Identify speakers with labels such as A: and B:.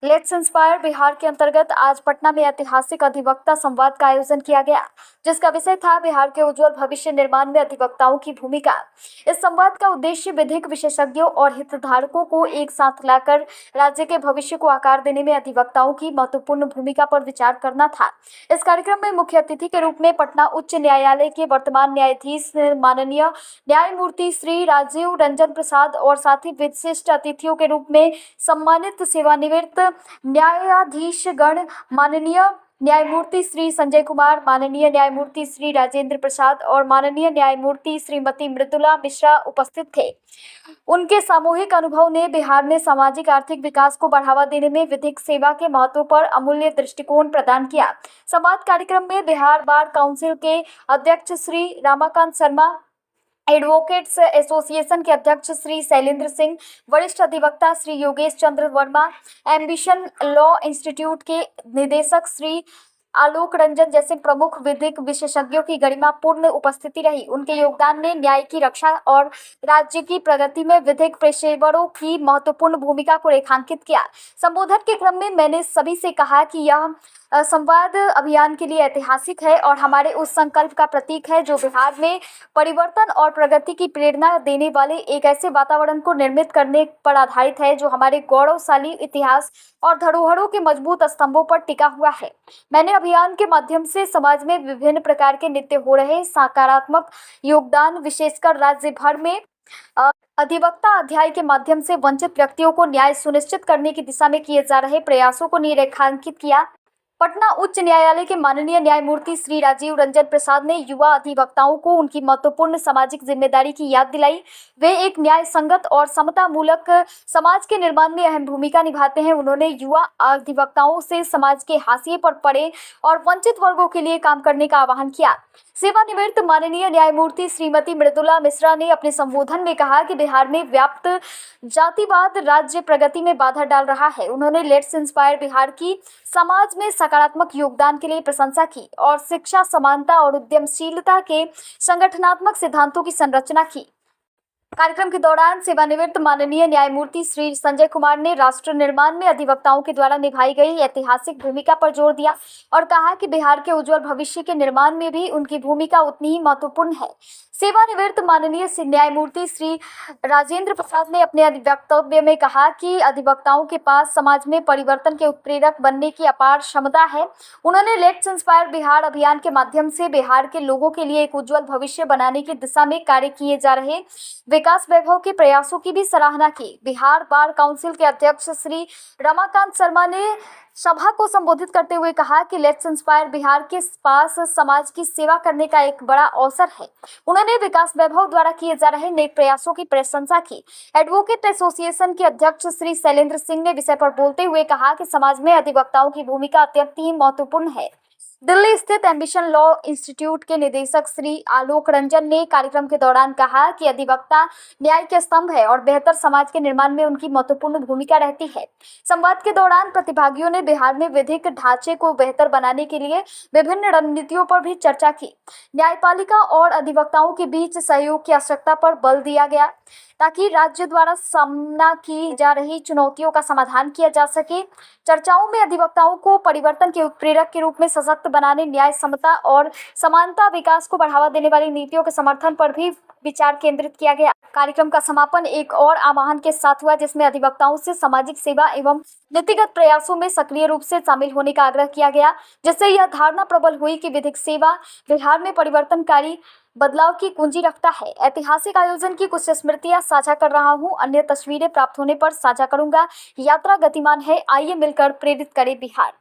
A: Let's inspire Bihar के अंतर्गत आज पटना में ऐतिहासिक अधिवक्ता संवाद का आयोजन किया गया, जिसका विषय था बिहार के उज्जवल भविष्य निर्माण में अधिवक्ताओं की भूमिका। इस संवाद का उद्देश्य विधिक विशेषज्ञों और हितधारकों को एक साथ लाकर राज्य के भविष्य को आकार देने में अधिवक्ताओं की महत्वपूर्ण भूमिका पर विचार करना था। इस कार्यक्रम में मुख्य अतिथि के रूप में पटना उच्च न्यायालय के वर्तमान न्यायाधीश माननीय न्यायमूर्ति श्री राजीव रंजन प्रसाद और साथ ही विशिष्ट अतिथियों के रूप में सम्मानित सेवानिवृत्त न्यायाधीशगण माननीय न्यायमूर्ति श्री संजय कुमार, माननीय न्यायमूर्ति श्री राजेंद्र प्रसाद और माननीय न्यायमूर्ति श्रीमती मृदुला मिश्रा उपस्थित थे। उनके सामूहिक अनुभव ने बिहार में सामाजिक आर्थिक विकास को बढ़ावा देने में विधिक सेवा के महत्व पर अमूल्य दृष्टिकोण प्रदान किया। संवाद कार्यक्रम में बिहार बार काउंसिल के अध्यक्ष श्री रमाकांत शर्मा, एडवोकेट्स एसोसिएशन के अध्यक्ष श्री शैलेंद्र सिंह, वरिष्ठ अधिवक्ता Shri Yogesh Chandra Verma, ambition law institute के निदेशक श्री आलोक रंजन जैसे प्रमुख विधिक विशेषज्ञों की गरिमापूर्ण उपस्थिति रही। उनके योगदान ने न्याय की रक्षा और राज्य की प्रगति में विधिक पेशेवरों की महत्वपूर्ण भूमिका को रेखांकित किया। संबोधन के क्रम में मैंने सभी से कहा कि यह संवाद अभियान के लिए ऐतिहासिक है और हमारे उस संकल्प का प्रतीक है जो बिहार में परिवर्तन और प्रगति की प्रेरणा देने वाले एक ऐसे वातावरण को निर्मित करने पर आधारित है जो हमारे गौरवशाली इतिहास और धरोहरों के मजबूत स्तंभों पर टिका हुआ है। मैंने अभियान के माध्यम से समाज में विभिन्न प्रकार के नित्य हो रहे सकारात्मक योगदान, विशेषकर राज्य भर में अधिवक्ता अध्याय के माध्यम से वंचित व्यक्तियों को न्याय सुनिश्चित करने की दिशा में किए जा रहे प्रयासों को रेखांकित किया। पटना उच्च न्यायालय के माननीय न्यायमूर्ति श्री राजीव रंजन प्रसाद ने युवा अधिवक्ताओं को उनकी महत्वपूर्ण सामाजिक जिम्मेदारी की याद दिलाई। वे एक न्याय संगत और समता मूलक समाज के निर्माण में अहम भूमिका निभाते हैं। उन्होंने युवा अधिवक्ताओं से समाज के हाशिए पर पड़े और वंचित वर्गों के लिए काम करने का आह्वान किया। सेवानिवृत्त माननीय न्यायमूर्ति श्रीमती मृदुला मिश्रा ने अपने संबोधन में कहा कि बिहार में व्याप्त जातिवाद राज्य प्रगति में बाधा डाल रहा है। उन्होंने लेट्स इंस्पायर बिहार की समाज में सकारात्मक योगदान के लिए प्रशंसा की और शिक्षा, समानता और उद्यमशीलता के संगठनात्मक सिद्धांतों की संरचना की। कार्यक्रम के दौरान सेवानिवृत्त माननीय न्यायमूर्ति श्री संजय कुमार ने राष्ट्र निर्माण में अधिवक्ताओं के द्वारा निभाई गई ऐतिहासिक भूमिका पर जोर दिया और कहा कि बिहार के उज्जवल भविष्य के निर्माण में भी उनकी भूमिका उतनी ही महत्वपूर्ण है। सेवानिवृत्त माननीय न्यायमूर्ति श्री राजेंद्र प्रसाद ने अपने वक्तव्य में कहा कि अधिवक्ताओं के पास समाज में परिवर्तन के उत्प्रेरक बनने की अपार क्षमता है। उन्होंने लेट्स इंस्पायर बिहार अभियान के माध्यम से बिहार के लोगों के लिए एक उज्जवल भविष्य बनाने की दिशा में कार्य किए जा रहे विकास वैभव के प्रयासों की भी सराहना की। बिहार बार काउंसिल के अध्यक्ष श्री रमाकांत शर्मा ने सभा को संबोधित करते हुए कहा कि लेट्स इंस्पायर बिहार के पास समाज की सेवा करने का एक बड़ा अवसर है। उन्होंने विकास वैभव द्वारा किए जा रहे नेक प्रयासों की प्रशंसा की। एडवोकेट एसोसिएशन के अध्यक्ष श्री शैलेंद्र सिंह ने विषय पर बोलते हुए कहा कि समाज में अधिवक्ताओं की भूमिका अत्यंत ही महत्वपूर्ण है। दिल्ली स्थित एम्बिशन लॉ इंस्टीट्यूट के निदेशक श्री आलोक रंजन ने कार्यक्रम के दौरान कहा कि अधिवक्ता न्याय के स्तंभ है और बेहतर समाज के निर्माण में उनकी महत्वपूर्ण भूमिका रहती है। संवाद के दौरान प्रतिभागियों ने बिहार में विधिक ढांचे को बेहतर बनाने के लिए विभिन्न रणनीतियों पर भी चर्चा की। न्यायपालिका और अधिवक्ताओं के बीच सहयोग की आवश्यकता पर बल दिया गया ताकि राज्य द्वारा सामना की जा रही चुनौतियों का समाधान किया जा सके। चर्चाओं में अधिवक्ताओं को परिवर्तन के उत्प्रेरक के रूप में सशक्त बनाने, न्याय, समता और समानता, विकास को बढ़ावा देने वाली नीतियों के समर्थन पर भी विचार केंद्रित किया गया। कार्यक्रम का समापन एक और आह्वान के साथ हुआ जिसमें अधिवक्ताओं से सामाजिक सेवा एवं नीतिगत प्रयासों में सक्रिय रूप से शामिल होने का आग्रह किया गया, जिससे यह धारणा प्रबल हुई कि विधिक सेवा बिहार में परिवर्तनकारी बदलाव की कुंजी रखता है। ऐतिहासिक आयोजन की कुछ स्मृतियां साझा कर रहा हूं, अन्य तस्वीरें प्राप्त होने पर साझा करूंगा। यात्रा गतिमान है, आइए मिलकर प्रेरित करें बिहार।